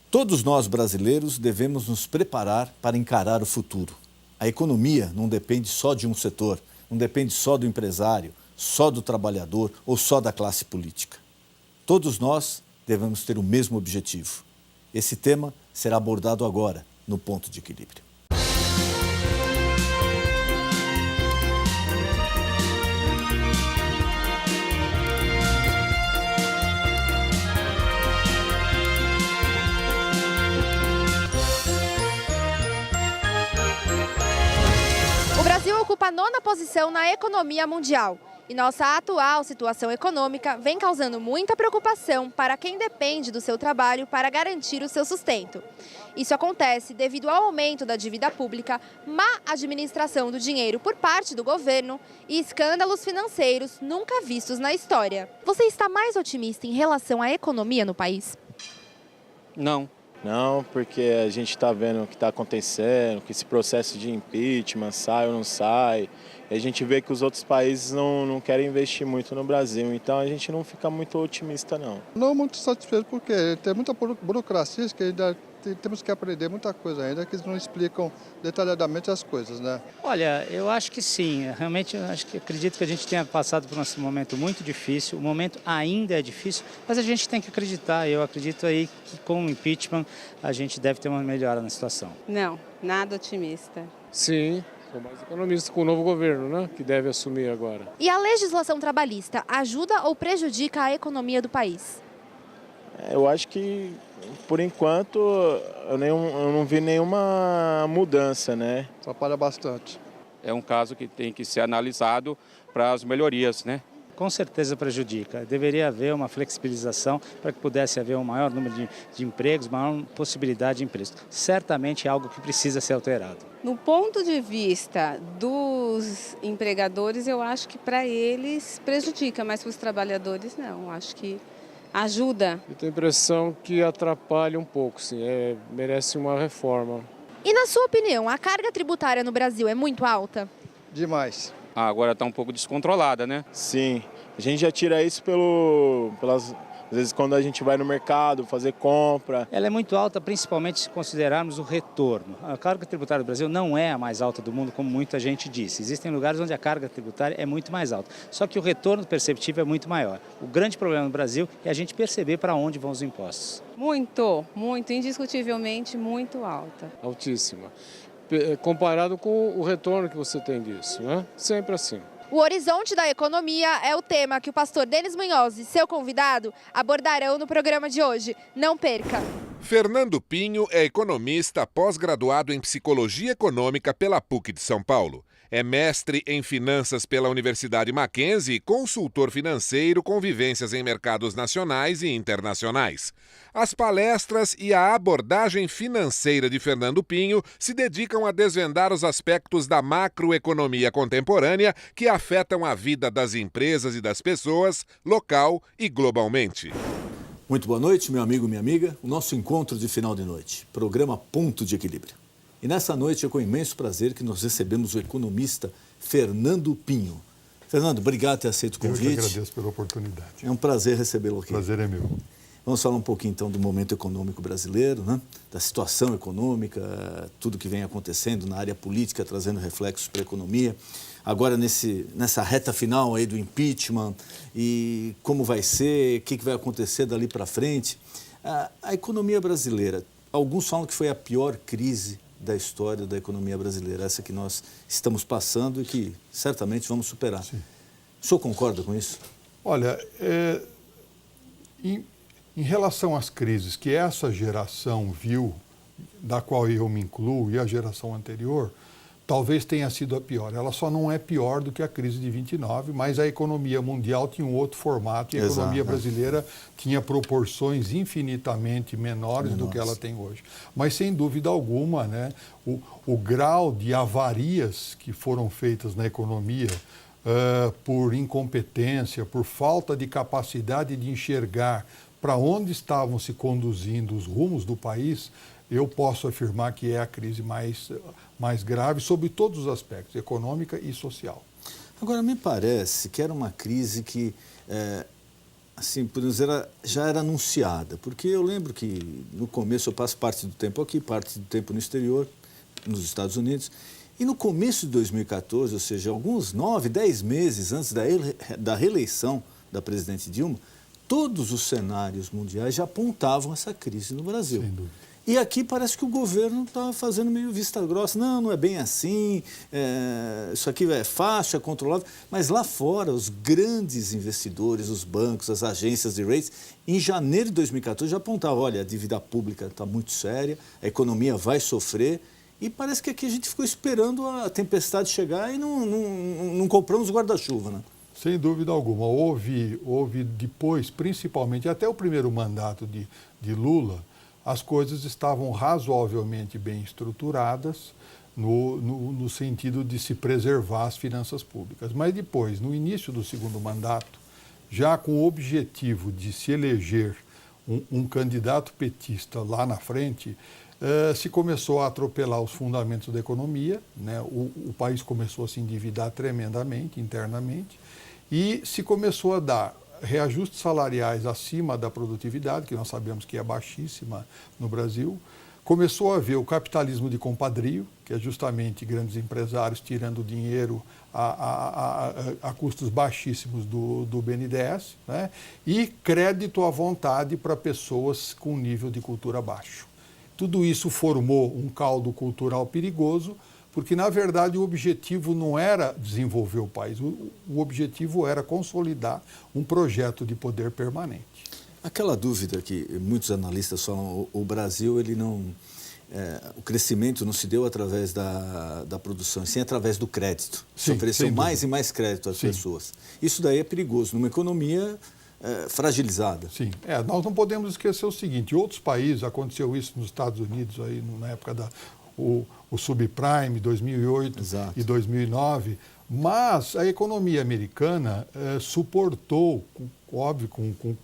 Todos nós brasileiros devemos nos preparar para encarar o futuro. A economia não depende só de um setor, não depende só do empresário, só do trabalhador ou só da classe política. Todos nós devemos ter o mesmo objetivo. Esse tema será abordado agora no Ponto de Equilíbrio. O Brasil ocupa a 9ª posição na economia mundial e nossa atual situação econômica vem causando muita preocupação para quem depende do seu trabalho para garantir o seu sustento. Isso acontece devido ao aumento da dívida pública, má administração do dinheiro por parte do governo e escândalos financeiros nunca vistos na história. Você está mais otimista em relação à economia no país? Não. Não, porque a gente está vendo o que está acontecendo, que esse processo de impeachment sai ou não sai. E a gente vê que os outros países não querem investir muito no Brasil, então a gente não fica muito otimista, não. Não muito satisfeito porque tem muita burocracia que ainda temos que aprender muita coisa ainda, que eles não explicam detalhadamente as coisas, né? Olha, eu acho que sim, realmente acredito que a gente tenha passado por um momento muito difícil, o momento ainda é difícil, mas a gente tem que acreditar, eu acredito aí que com o impeachment a gente deve ter uma melhora na situação. Não, nada otimista. Sim, sou mais economista com o novo governo, né, que deve assumir agora. E a legislação trabalhista ajuda ou prejudica a economia do país? Eu acho que, por enquanto, eu não vi nenhuma mudança, né? Atrapalha bastante. É um caso que tem que ser analisado para as melhorias, né? Com certeza prejudica. Deveria haver uma flexibilização para que pudesse haver um maior número de empregos, maior possibilidade de empregos. Certamente é algo que precisa ser alterado. No ponto de vista dos empregadores, eu acho que para eles prejudica, mas para os trabalhadores não. Acho que ajuda. Eu tenho a impressão que atrapalha um pouco, sim, merece uma reforma. E na sua opinião, a carga tributária no Brasil é muito alta? Demais. Agora está um pouco descontrolada, né? Sim, a gente já tira isso às vezes quando a gente vai no mercado fazer compra. Ela é muito alta, principalmente se considerarmos o retorno. A carga tributária do Brasil não é a mais alta do mundo, como muita gente disse. Existem lugares onde a carga tributária é muito mais alta, só que o retorno perceptível é muito maior. O grande problema no Brasil é a gente perceber para onde vão os impostos. Muito, indiscutivelmente muito alta. Altíssima. Comparado com o retorno que você tem disso, né? Sempre assim. O horizonte da economia é o tema que o pastor Denis Munhoz e seu convidado abordarão no programa de hoje. Não perca! Fernando Pinho é economista pós-graduado em Psicologia Econômica pela PUC de São Paulo. É mestre em Finanças pela Universidade Mackenzie e consultor financeiro com vivências em mercados nacionais e internacionais. As palestras e a abordagem financeira de Fernando Pinho se dedicam a desvendar os aspectos da macroeconomia contemporânea que afetam a vida das empresas e das pessoas, local e globalmente. Muito boa noite, meu amigo, minha amiga. O nosso encontro de final de noite, programa Ponto de Equilíbrio. E nessa noite é com imenso prazer que nós recebemos o economista Fernando Pinho. Fernando, obrigado por ter aceito o convite. Eu que agradeço pela oportunidade. É um prazer recebê-lo aqui. O prazer é meu. Vamos falar um pouquinho então do momento econômico brasileiro, né? Da situação econômica, tudo que vem acontecendo na área política, trazendo reflexos para a economia. Agora nessa reta final aí do impeachment e como vai ser, o que vai acontecer dali para frente. A economia brasileira, alguns falam que foi a pior crise da história da economia brasileira, essa que nós estamos passando e que certamente vamos superar. Sim. O senhor concorda com isso? Olha, em relação às crises que essa geração viu, da qual eu me incluo, e a geração anterior, talvez tenha sido a pior. Ela só não é pior do que a crise de 29, mas a economia mundial tinha um outro formato e a economia brasileira tinha proporções infinitamente menores do que ela tem hoje. Mas, sem dúvida alguma, né, o grau de avarias que foram feitas na economia por incompetência, por falta de capacidade de enxergar para onde estavam se conduzindo os rumos do país, eu posso afirmar que é a crise mais grave, sob todos os aspectos, econômica e social. Agora, me parece que era uma crise que assim, por dizer, já era anunciada, porque eu lembro que no começo eu passo parte do tempo aqui, parte do tempo no exterior, nos Estados Unidos, e no começo de 2014, ou seja, alguns 9, 10 meses antes da reeleição da presidente Dilma, todos os cenários mundiais já apontavam essa crise no Brasil. Sem dúvida. E aqui parece que o governo está fazendo meio vista grossa. Não é bem assim, isso aqui é fácil, é controlável. Mas lá fora, os grandes investidores, os bancos, as agências de ratings, em janeiro de 2014 já apontavam, olha, a dívida pública está muito séria, a economia vai sofrer. E parece que aqui a gente ficou esperando a tempestade chegar e não compramos guarda-chuva, né? Sem dúvida alguma. Houve depois, principalmente até o primeiro mandato de Lula, as coisas estavam razoavelmente bem estruturadas no sentido de se preservar as finanças públicas. Mas depois, no início do segundo mandato, já com o objetivo de se eleger um candidato petista lá na frente, se começou a atropelar os fundamentos da economia, né? O país começou a se endividar tremendamente, internamente, e se começou a dar reajustes salariais acima da produtividade, que nós sabemos que é baixíssima no Brasil. Começou a haver o capitalismo de compadrio, que é justamente grandes empresários tirando dinheiro a custos baixíssimos do BNDES, né? E crédito à vontade para pessoas com nível de cultura baixo. Tudo isso formou um caldo cultural perigoso, porque, na verdade, o objetivo não era desenvolver o país, o objetivo era consolidar um projeto de poder permanente. Aquela dúvida que muitos analistas falam, o Brasil, ele não, o crescimento não se deu através da produção, sim através do crédito. Se ofereceu mais e mais crédito às pessoas. Isso daí é perigoso, numa economia fragilizada. Sim, nós não podemos esquecer o seguinte, em outros países, aconteceu isso nos Estados Unidos, aí, na época o subprime, 2008 Exato. E 2009, mas a economia americana suportou, óbvio,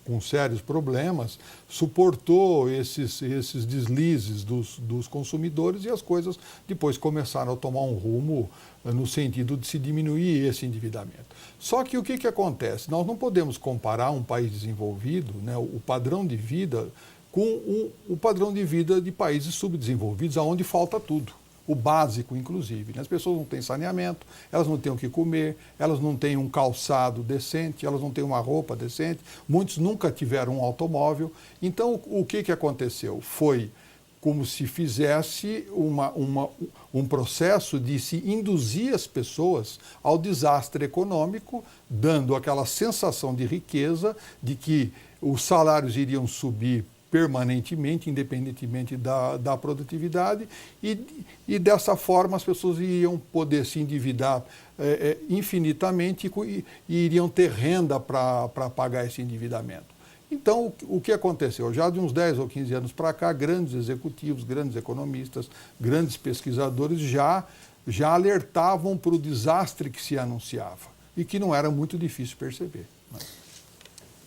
com sérios problemas, suportou esses deslizes dos consumidores e as coisas depois começaram a tomar um rumo no sentido de se diminuir esse endividamento. Só que o que acontece? Nós não podemos comparar um país desenvolvido, né, o padrão de vida, com o padrão de vida de países subdesenvolvidos, onde falta tudo. O básico, inclusive. As pessoas não têm saneamento, elas não têm o que comer, elas não têm um calçado decente, elas não têm uma roupa decente, muitos nunca tiveram um automóvel. Então, o que aconteceu? Foi como se fizesse um processo de se induzir as pessoas ao desastre econômico, dando aquela sensação de riqueza, de que os salários iriam subir permanentemente, independentemente da produtividade, e dessa forma as pessoas iriam poder se endividar infinitamente e iriam ter renda para pagar esse endividamento. Então, o que aconteceu? Já de uns 10 ou 15 anos para cá, grandes executivos, grandes economistas, grandes pesquisadores já alertavam para o desastre que se anunciava e que não era muito difícil perceber.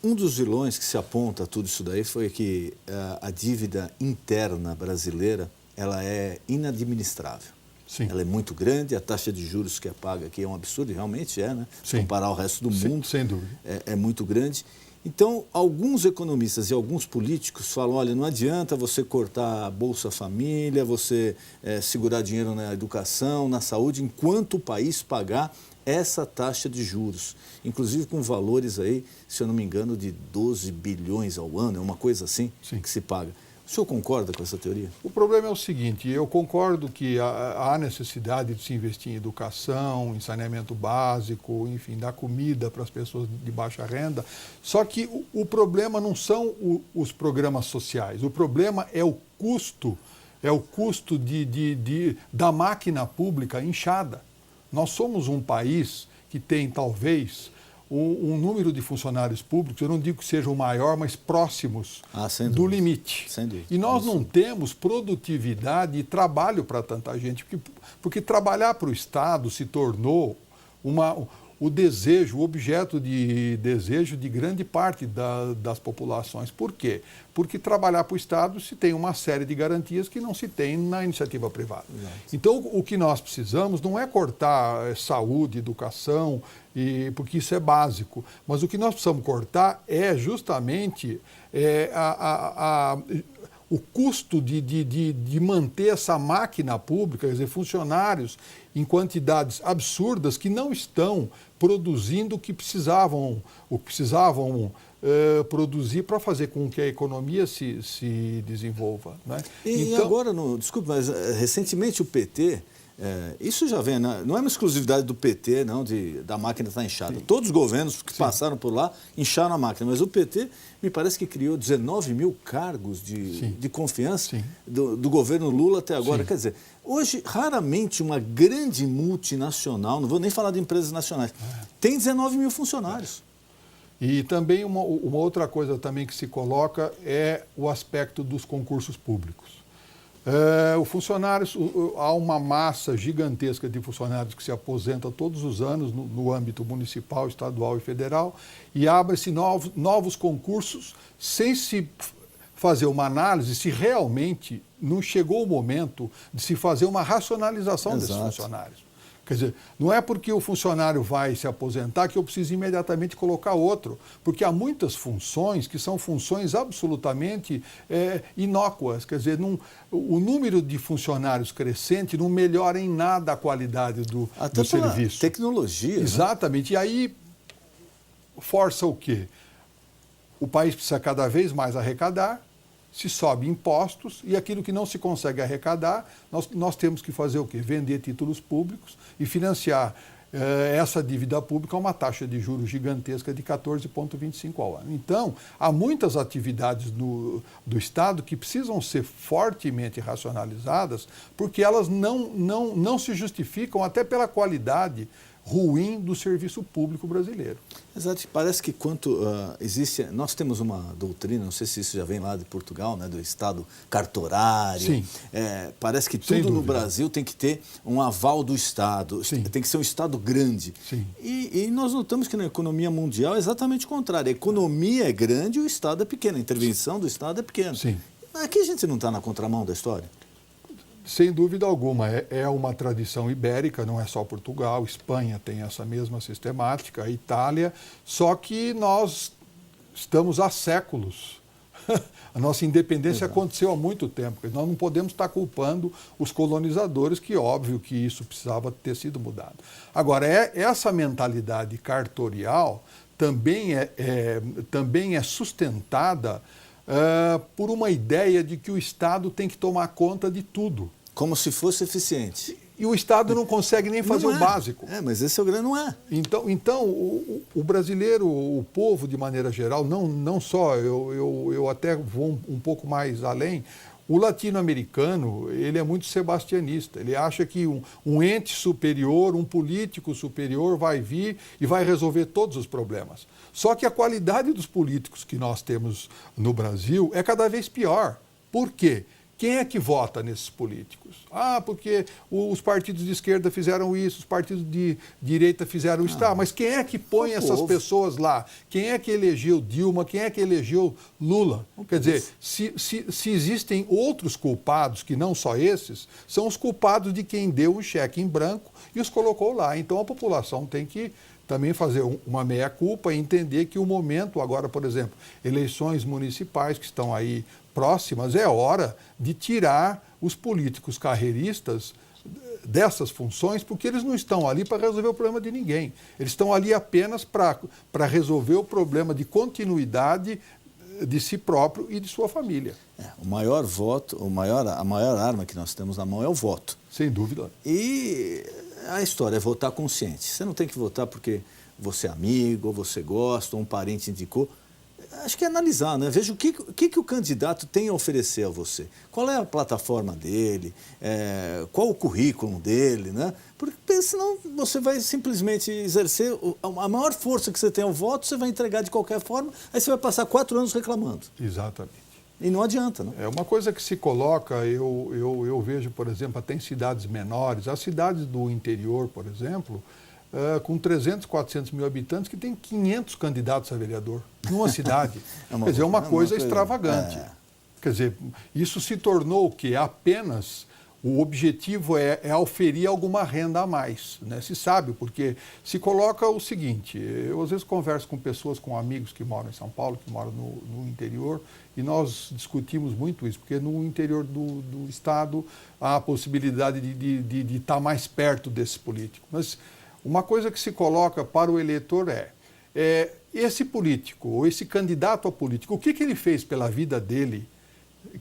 Um dos vilões que se aponta a tudo isso daí foi que a dívida interna brasileira ela é inadministrável. Sim. Ela é muito grande, a taxa de juros que é paga aqui é um absurdo, realmente né? Sim. Comparar ao resto do mundo, sem dúvida. É muito grande. Então, alguns economistas e alguns políticos falam, olha, não adianta você cortar a Bolsa Família, você segurar dinheiro na educação, na saúde, enquanto o país pagar essa taxa de juros, inclusive com valores aí, se eu não me engano, de 12 bilhões ao ano, é uma coisa assim que se paga. O senhor concorda com essa teoria? O problema é o seguinte, eu concordo que há necessidade de se investir em educação, em saneamento básico, enfim, dar comida para as pessoas de baixa renda, só que o problema não são os programas sociais, o problema é o custo da máquina pública inchada. Nós somos um país que tem, talvez, um número de funcionários públicos, eu não digo que seja o maior, mas próximos do limite. Sem dúvida. E nós não temos produtividade e trabalho para tanta gente, porque trabalhar para o Estado se tornou o desejo, o objeto de desejo de grande parte das populações. Por quê? Porque trabalhar para o Estado se tem uma série de garantias que não se tem na iniciativa privada. Exato. Então, o que nós precisamos não é cortar saúde, educação, porque isso é básico, mas o que nós precisamos cortar é justamente o custo de manter essa máquina pública, quer dizer, funcionários em quantidades absurdas que não estão produzindo o que precisavam produzir para fazer com que a economia se desenvolva. Né? E agora, desculpe, mas recentemente o PT, isso já vem, não é uma exclusividade do PT, não, da máquina estar inchada. Sim. Todos os governos que passaram por lá incharam a máquina, mas o PT me parece que criou 19 mil cargos de confiança do governo Lula até agora. Sim. Quer dizer, hoje, raramente uma grande multinacional, não vou nem falar de empresas nacionais, tem 19 mil funcionários. E também uma outra coisa também que se coloca é o aspecto dos concursos públicos. Há uma massa gigantesca de funcionários que se aposenta todos os anos no âmbito municipal, estadual e federal, e abre-se novos concursos sem se fazer uma análise se realmente não chegou o momento de se fazer uma racionalização desses funcionários. Quer dizer, não é porque o funcionário vai se aposentar que eu preciso imediatamente colocar outro, porque há muitas funções que são funções absolutamente inócuas. Quer dizer, o número de funcionários crescente não melhora em nada a qualidade do serviço. Tecnologia. Exatamente. Né? E aí força o quê? O país precisa cada vez mais arrecadar, se sobe impostos e aquilo que não se consegue arrecadar, nós temos que fazer o quê? Vender títulos públicos e financiar essa dívida pública a uma taxa de juros gigantesca de 14,25 ao ano. Então, há muitas atividades do Estado que precisam ser fortemente racionalizadas porque elas não se justificam até pela qualidade ruim do serviço público brasileiro. Exato. Parece que nós temos uma doutrina, não sei se isso já vem lá de Portugal, né, do Estado cartorário. Sim. Parece que tudo no Brasil tem que ter um aval do Estado, Sim. Tem que ser um Estado grande. Sim. E nós notamos que na economia mundial é exatamente o contrário. A economia é grande e o Estado é pequeno, a intervenção do Estado é pequena. Sim. Aqui a gente não está na contramão da história? Sem dúvida alguma, é uma tradição ibérica, não é só Portugal, Espanha tem essa mesma sistemática, a Itália, só que nós estamos há séculos. A nossa independência aconteceu há muito tempo, nós não podemos estar culpando os colonizadores, que óbvio que isso precisava ter sido mudado. Agora, essa mentalidade cartorial também é sustentada por uma ideia de que o Estado tem que tomar conta de tudo. Como se fosse eficiente. E o Estado não consegue nem fazer o básico. Mas esse é o grande, não é. Então o brasileiro, o povo de maneira geral, não só, eu até vou um pouco mais além, o latino-americano, ele é muito sebastianista. Ele acha que um ente superior, um político superior vai vir e vai resolver todos os problemas. Só que a qualidade dos políticos que nós temos no Brasil é cada vez pior. Por quê? Quem é que vota nesses políticos? Porque os partidos de esquerda fizeram isso, os partidos de direita fizeram isso. Mas quem é que põe essas pessoas lá? Quem é que elegeu Dilma? Quem é que elegeu Lula? Quer dizer, se existem outros culpados, que não só esses, são os culpados de quem deu o cheque em branco e os colocou lá. Então a população tem que também fazer uma meia-culpa e entender que o momento agora, por exemplo, eleições municipais que estão aí próximas, é hora de tirar os políticos carreiristas dessas funções, porque eles não estão ali para resolver o problema de ninguém. Eles estão ali apenas para resolver o problema de continuidade de si próprio e de sua família. O maior voto, a maior arma que nós temos na mão é o voto. Sem dúvida. E a história é votar consciente. Você não tem que votar porque você é amigo, ou você gosta, ou um parente indicou. Acho que é analisar, né? Veja o que o candidato tem a oferecer a você. Qual é a plataforma dele, qual o currículo dele, né? Porque senão você vai simplesmente exercer a maior força que você tem ao voto, você vai entregar de qualquer forma, aí você vai passar 4 anos reclamando. Exatamente. E não adianta, não? É uma coisa que se coloca, eu vejo, por exemplo, até em cidades menores, as cidades do interior, por exemplo, com 300, 400 mil habitantes, que tem 500 candidatos a vereador numa cidade. Quer dizer, é uma coisa extravagante. Quer dizer, isso se tornou o quê? Apenas o objetivo é auferir alguma renda a mais, né? Se sabe, porque se coloca o seguinte, eu às vezes converso com pessoas, com amigos que moram em São Paulo, que moram no interior, e nós discutimos muito isso, porque no interior do estado há a possibilidade de estar mais perto desse político. Mas uma coisa que se coloca para o eleitor é esse político, ou esse candidato a político, o que ele fez pela vida dele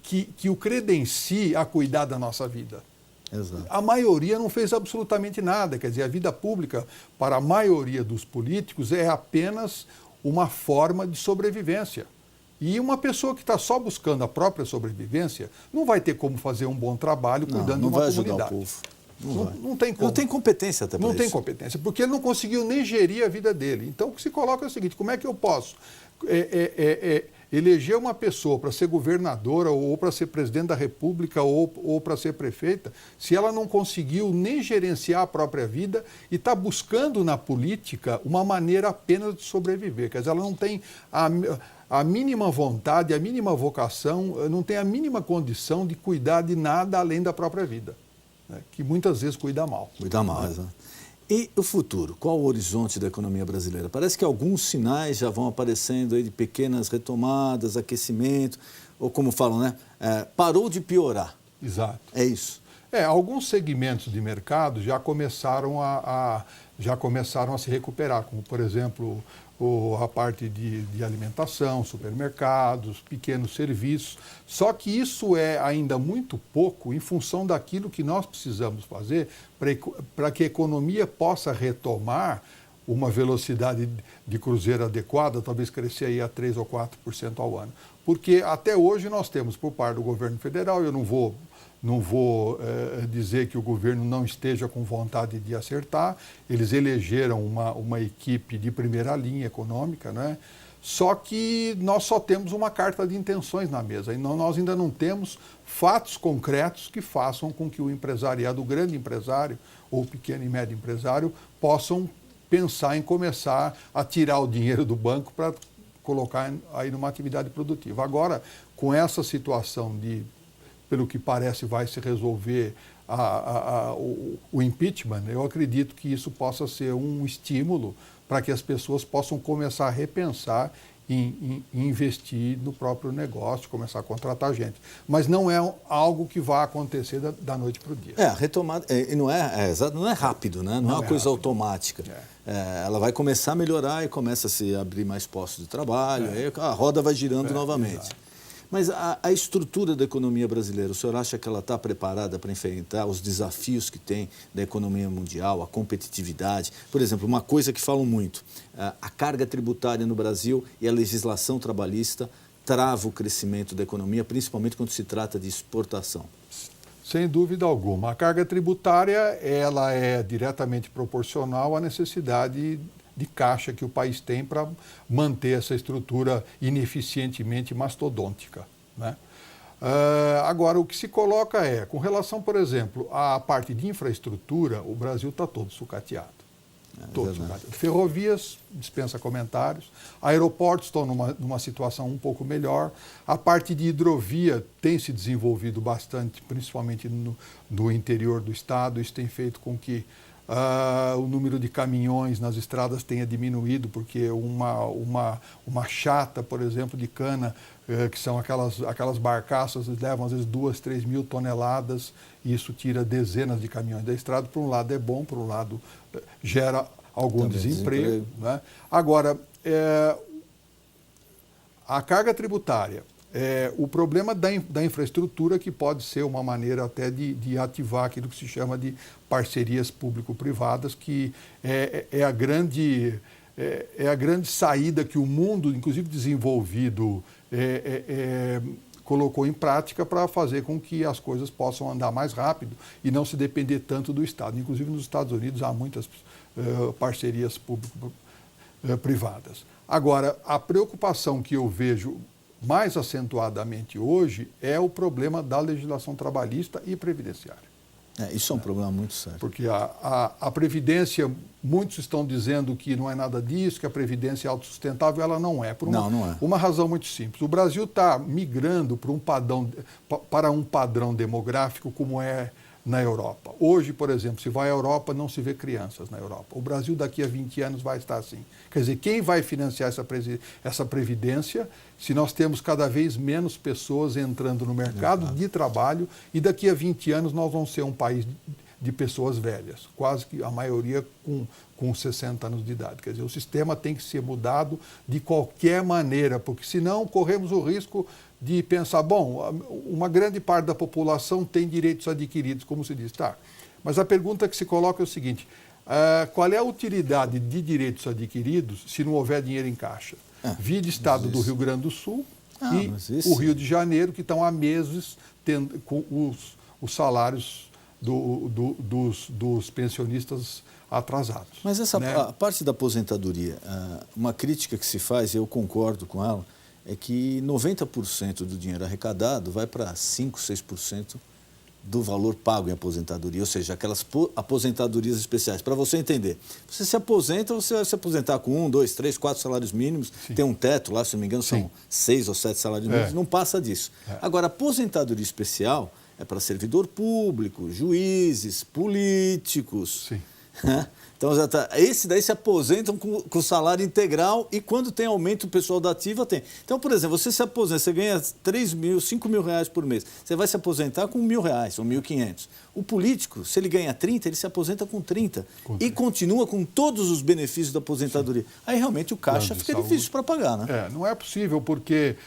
que o credencie a cuidar da nossa vida? Exato. A maioria não fez absolutamente nada. Quer dizer, a vida pública, para a maioria dos políticos, é apenas uma forma de sobrevivência. E uma pessoa que está só buscando a própria sobrevivência não vai ter como fazer um bom trabalho cuidando de uma comunidade. Não vai ajudar o povo. Não tem como. Não tem competência até para isso. Não tem competência, porque ele não conseguiu nem gerir a vida dele. Então, o que se coloca é o seguinte, como é que eu posso eleger uma pessoa para ser governadora ou para ser presidente da República ou para ser prefeita, se ela não conseguiu nem gerenciar a própria vida e está buscando na política uma maneira apenas de sobreviver. Quer dizer, ela não tem a mínima vontade, a mínima vocação, não tem a mínima condição de cuidar de nada além da própria vida, né? Que muitas vezes cuida mal. Cuida mal, exato. E o futuro? Qual o horizonte da economia brasileira? Parece que alguns sinais já vão aparecendo aí de pequenas retomadas, aquecimento, ou como falam, né? Parou de piorar. Exato. É isso. Alguns segmentos de mercado já começaram a se recuperar, como, por exemplo, a parte de alimentação, supermercados, pequenos serviços. Só que isso é ainda muito pouco em função daquilo que nós precisamos fazer para que a economia possa retomar uma velocidade de cruzeiro adequada, talvez crescer aí a 3% ou 4% ao ano. Porque até hoje nós temos, por parte do governo federal, eu não vou dizer que o governo não esteja com vontade de acertar, eles elegeram uma equipe de primeira linha econômica, né? Só que nós só temos uma carta de intenções na mesa, e nós ainda não temos fatos concretos que façam com que o empresariado, o grande empresário ou o pequeno e médio empresário, possam pensar em começar a tirar o dinheiro do banco para colocar aí numa atividade produtiva. Agora, com essa situação pelo que parece, vai se resolver o impeachment, eu acredito que isso possa ser um estímulo para que as pessoas possam começar a repensar em investir no próprio negócio, começar a contratar gente. Mas não é algo que vai acontecer da noite para o dia. A retomada não é rápido, né? Não é uma coisa automática. Ela vai começar a melhorar e começa a se abrir mais postos de trabalho, aí a roda vai girando novamente. Exato. Mas a estrutura da economia brasileira, o senhor acha que ela está preparada para enfrentar os desafios que tem da economia mundial, a competitividade? Por exemplo, uma coisa que falam muito, a carga tributária no Brasil e a legislação trabalhista trava o crescimento da economia, principalmente quando se trata de exportação. Sem dúvida alguma. A carga tributária ela é diretamente proporcional à necessidade de caixa que o país tem para manter essa estrutura ineficientemente mastodôntica, né? Agora, o que se coloca com relação, por exemplo, à parte de infraestrutura, o Brasil está todo sucateado. Ferrovias, dispensa comentários. Aeroportos estão numa situação um pouco melhor. A parte de hidrovia tem se desenvolvido bastante, principalmente no interior do estado. Isso tem feito com que o número de caminhões nas estradas tenha diminuído, porque uma chata, por exemplo, de cana, que são aquelas barcaças, levam às vezes 2, 3 mil toneladas, e isso tira dezenas de caminhões da estrada. Por um lado é bom, por um lado gera algum desemprego, né? Agora, a carga tributária, o problema da infraestrutura, que pode ser uma maneira até de ativar aquilo que se chama de parcerias público-privadas, que é a grande saída que o mundo, inclusive desenvolvido, colocou em prática para fazer com que as coisas possam andar mais rápido e não se depender tanto do Estado. Inclusive nos Estados Unidos há muitas parcerias público-privadas. Agora, a preocupação que eu vejo mais acentuadamente hoje é o problema da legislação trabalhista e previdenciária. Isso é um problema muito sério. Porque a Previdência, muitos estão dizendo que não é nada disso, que a Previdência é autossustentável, ela não é. Por não é. Uma razão muito simples. O Brasil está migrando para um padrão demográfico como é na Europa. Hoje, por exemplo, se vai à Europa, não se vê crianças na Europa. O Brasil daqui a 20 anos vai estar assim. Quer dizer, quem vai financiar essa Previdência se nós temos cada vez menos pessoas entrando no mercado de trabalho e daqui a 20 anos nós vamos ser um país de pessoas velhas, quase que a maioria com 60 anos de idade. Quer dizer, o sistema tem que ser mudado de qualquer maneira, porque senão corremos o risco de pensar, bom, uma grande parte da população tem direitos adquiridos, como se diz, tá. Mas a pergunta que se coloca é o seguinte, qual é a utilidade de direitos adquiridos se não houver dinheiro em caixa? Vide estado do Rio Grande do Sul e o Rio de Janeiro, que estão há meses tendo com os salários dos pensionistas atrasados. Mas a parte da aposentadoria, uma crítica que se faz, e eu concordo com ela, é que 90% do dinheiro arrecadado vai para 5%, 6% do valor pago em aposentadoria, ou seja, aquelas aposentadorias especiais. Para você entender, você se aposenta, você vai se aposentar com 1, 2, 3, 4 salários mínimos, tem um teto lá, se não me engano, são 6 ou 7 salários mínimos, não passa disso. Agora, aposentadoria especial é para servidor público, juízes, políticos. Então, esse daí se aposentam com salário integral e quando tem aumento o pessoal da ativa tem. Então, por exemplo, você se aposenta, você ganha 3 mil, 5 mil reais por mês. Você vai se aposentar com 1.000 reais ou 1.500. O político, se ele ganha 30, ele se aposenta com 30. E continua com todos os benefícios da aposentadoria. Aí realmente o caixa fica difícil para pagar, né? Não é possível, porque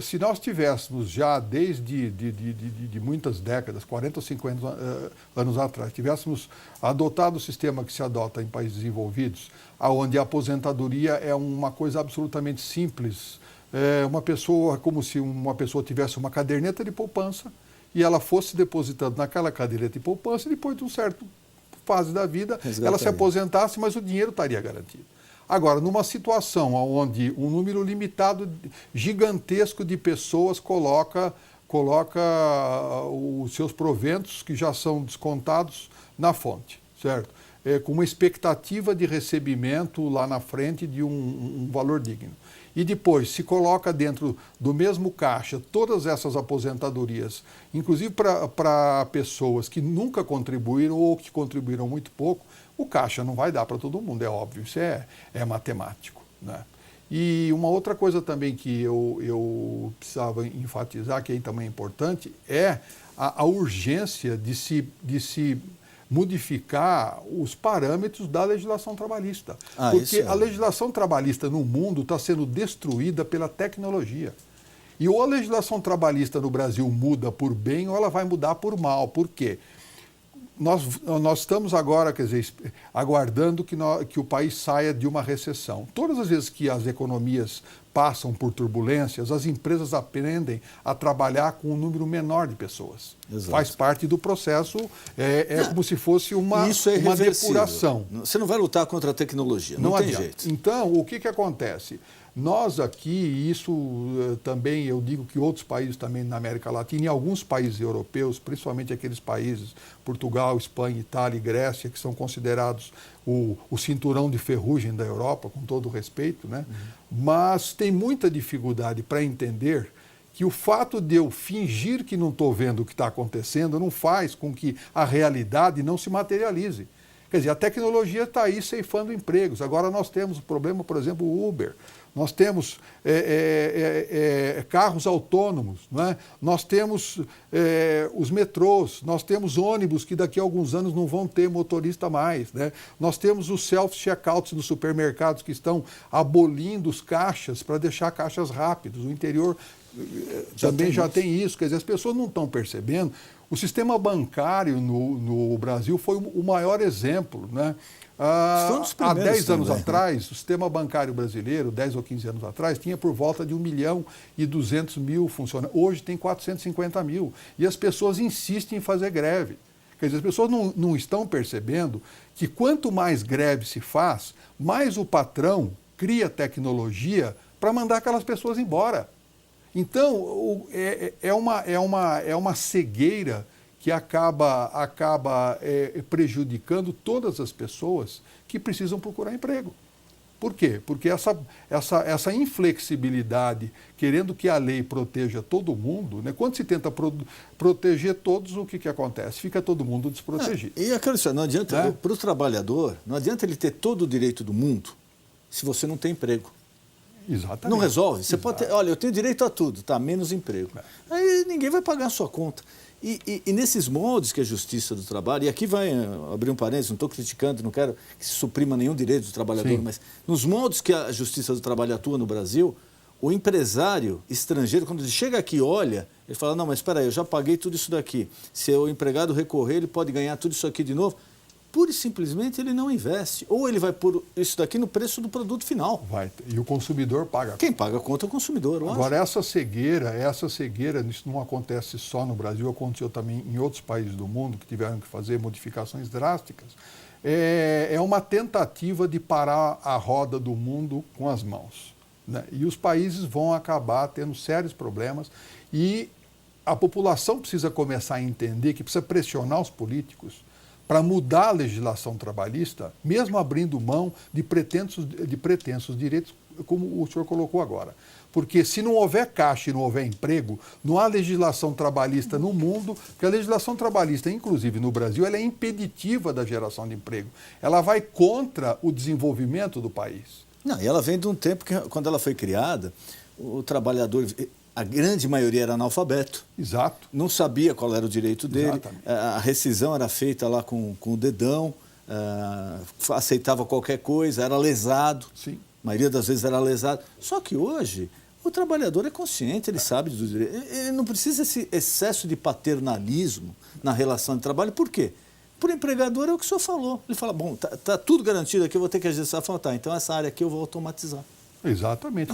se nós tivéssemos já desde de muitas décadas, 40 ou 50 anos atrás, tivéssemos adotado o sistema que se adota em países desenvolvidos, onde a aposentadoria é uma coisa absolutamente simples, como se uma pessoa tivesse uma caderneta de poupança e ela fosse depositando naquela caderneta de poupança e depois de uma certa fase da vida ela se aposentasse, mas o dinheiro estaria garantido. Agora, numa situação onde um número limitado, gigantesco de pessoas coloca os seus proventos, que já são descontados, na fonte, certo? Com uma expectativa de recebimento lá na frente de um valor digno. E depois se coloca dentro do mesmo caixa todas essas aposentadorias, inclusive para pessoas que nunca contribuíram ou que contribuíram muito pouco, o caixa não vai dar para todo mundo, é óbvio, isso é matemático, né? E uma outra coisa também que eu precisava enfatizar, que aí também é importante, é a urgência de se modificar os parâmetros da legislação trabalhista. Porque a legislação trabalhista no mundo está sendo destruída pela tecnologia. E ou a legislação trabalhista no Brasil muda por bem ou ela vai mudar por mal. Por quê? Nós estamos agora, quer dizer, aguardando que o país saia de uma recessão. Todas as vezes que as economias passam por turbulências, as empresas aprendem a trabalhar com um número menor de pessoas. Exato. Faz parte do processo, como se fosse uma depuração. Você não vai lutar contra a tecnologia, não tem jeito. Então, o que acontece? Nós aqui, e isso também eu digo que outros países também na América Latina e alguns países europeus, principalmente aqueles países, Portugal, Espanha, Itália e Grécia, que são considerados o cinturão de ferrugem da Europa, com todo o respeito, né? Mas tem muita dificuldade para entender que o fato de eu fingir que não estou vendo o que está acontecendo não faz com que a realidade não se materialize. Quer dizer, a tecnologia está aí ceifando empregos. Agora nós temos o problema, por exemplo, o Uber. Nós temos carros autônomos, né? Nós temos os metrôs, nós temos ônibus que daqui a alguns anos não vão ter motorista mais, né? Nós temos os self-checkouts nos supermercados que estão abolindo os caixas para deixar caixas rápidos. O interior também já tem isso. Quer dizer, as pessoas não estão percebendo. O sistema bancário no Brasil foi o maior exemplo, né? Há 10 anos atrás, o sistema bancário brasileiro, 10 ou 15 anos atrás, tinha por volta de 1.200.000 funcionários. Hoje tem 450 mil. E as pessoas insistem em fazer greve. Quer dizer, as pessoas não estão percebendo que quanto mais greve se faz, mais o patrão cria tecnologia para mandar aquelas pessoas embora. Então, é uma cegueira que acaba prejudicando todas as pessoas que precisam procurar emprego. Por quê? Porque essa inflexibilidade, querendo que a lei proteja todo mundo, né? Quando se tenta proteger todos, o que acontece? Fica todo mundo desprotegido. E aquela história, não adianta, né? Para o trabalhador, não adianta ele ter todo o direito do mundo se você não tem emprego. Exatamente. Não resolve. Você pode ter, olha, eu tenho direito a tudo, tá? Menos emprego. Aí ninguém vai pagar a sua conta. E nesses moldes que a Justiça do Trabalho, e aqui vai abrir um parênteses, não estou criticando, não quero que se suprima nenhum direito do trabalhador, sim, mas nos moldes que a Justiça do Trabalho atua no Brasil, o empresário estrangeiro, quando ele chega aqui e olha, ele fala, não, mas espera aí, eu já paguei tudo isso daqui. Se o empregado recorrer, ele pode ganhar tudo isso aqui de novo. Pura e simplesmente ele não investe. Ou ele vai pôr isso daqui no preço do produto final. Vai. E o consumidor paga. Quem paga a conta é o consumidor. Lógico. Agora, essa cegueira, isso não acontece só no Brasil, aconteceu também em outros países do mundo que tiveram que fazer modificações drásticas. É uma tentativa de parar a roda do mundo com as mãos, né? E os países vão acabar tendo sérios problemas e a população precisa começar a entender que precisa pressionar os políticos para mudar a legislação trabalhista, mesmo abrindo mão de pretensos direitos, como o senhor colocou agora. Porque se não houver caixa e não houver emprego, não há legislação trabalhista no mundo, porque a legislação trabalhista, inclusive no Brasil, ela é impeditiva da geração de emprego. Ela vai contra o desenvolvimento do país. Não, e ela vem de um tempo que, quando ela foi criada, o trabalhador... A grande maioria era analfabeto. Exato. Não sabia qual era o direito dele. Exatamente. A rescisão era feita lá com o dedão, aceitava qualquer coisa, era lesado. Sim. A maioria das vezes era lesado. Só que hoje, o trabalhador é consciente, ele sabe dos direitos. Ele não precisa esse excesso de paternalismo na relação de trabalho. Por quê? Por empregador é o que o senhor falou. Ele fala, bom, tá tudo garantido aqui, eu vou ter que agilizar. Fala, tá, então essa área aqui eu vou automatizar. Exatamente,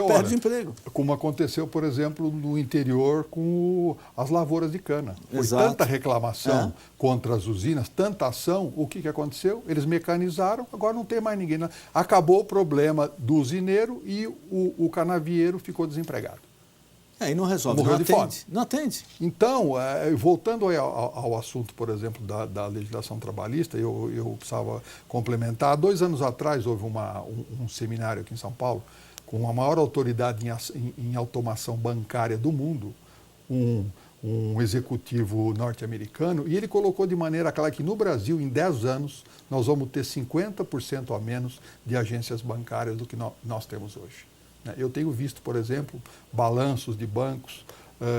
perde emprego. Como aconteceu, por exemplo, no interior com as lavouras de cana. Foi Exato. Tanta reclamação contra as usinas, tanta ação, o que aconteceu? Eles mecanizaram, agora não tem mais ninguém. Acabou o problema do usineiro e o canavieiro ficou desempregado. E não resolve, morreu de fome. Não atende. Então, voltando ao assunto, por exemplo, da legislação trabalhista, eu precisava complementar. Há 2 anos atrás houve um seminário aqui em São Paulo com a maior autoridade em automação bancária do mundo, um executivo norte-americano, e ele colocou de maneira clara que no Brasil, em 10 anos, nós vamos ter 50% a menos de agências bancárias do que nós temos hoje. Eu tenho visto, por exemplo, balanços de bancos,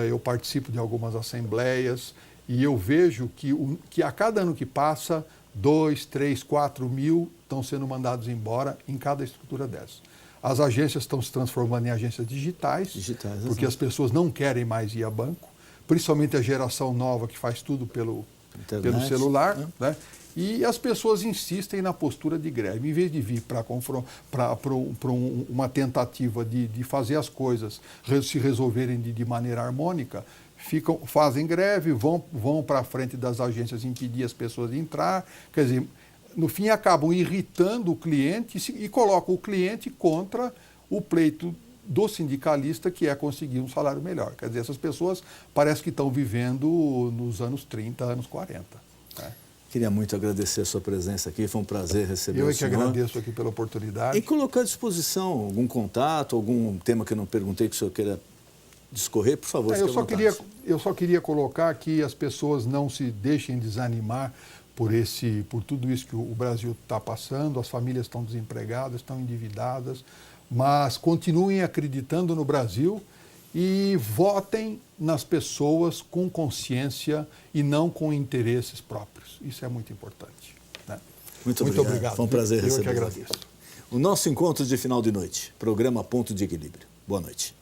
eu participo de algumas assembleias e eu vejo que a cada ano que passa, 2, 3, 4 mil estão sendo mandados embora em cada estrutura dessa. As agências estão se transformando em agências digitais porque as pessoas não querem mais ir a banco, principalmente a geração nova que faz tudo pelo celular, né? E as pessoas insistem na postura de greve. Em vez de vir para uma tentativa de fazer as coisas se resolverem de maneira harmônica, fazem greve, vão para a frente das agências impedir as pessoas de entrar. Quer dizer, no fim acabam irritando o cliente e colocam o cliente contra o pleito do sindicalista, que é conseguir um salário melhor. Quer dizer, essas pessoas parece que estão vivendo nos anos 30, anos 40. Né? Queria muito agradecer a sua presença aqui, foi um prazer receber o senhor. Eu que agradeço aqui pela oportunidade. E colocar à disposição algum contato, algum tema que eu não perguntei que o senhor queira discorrer, por favor. Eu só queria colocar que as pessoas não se deixem desanimar por tudo isso que o Brasil está passando, as famílias estão desempregadas, estão endividadas, mas continuem acreditando no Brasil e votem nas pessoas com consciência e não com interesses próprios. Isso é muito importante. Né? Muito obrigado. Foi um prazer receber. Eu que agradeço. O nosso encontro de final de noite, programa Ponto de Equilíbrio. Boa noite.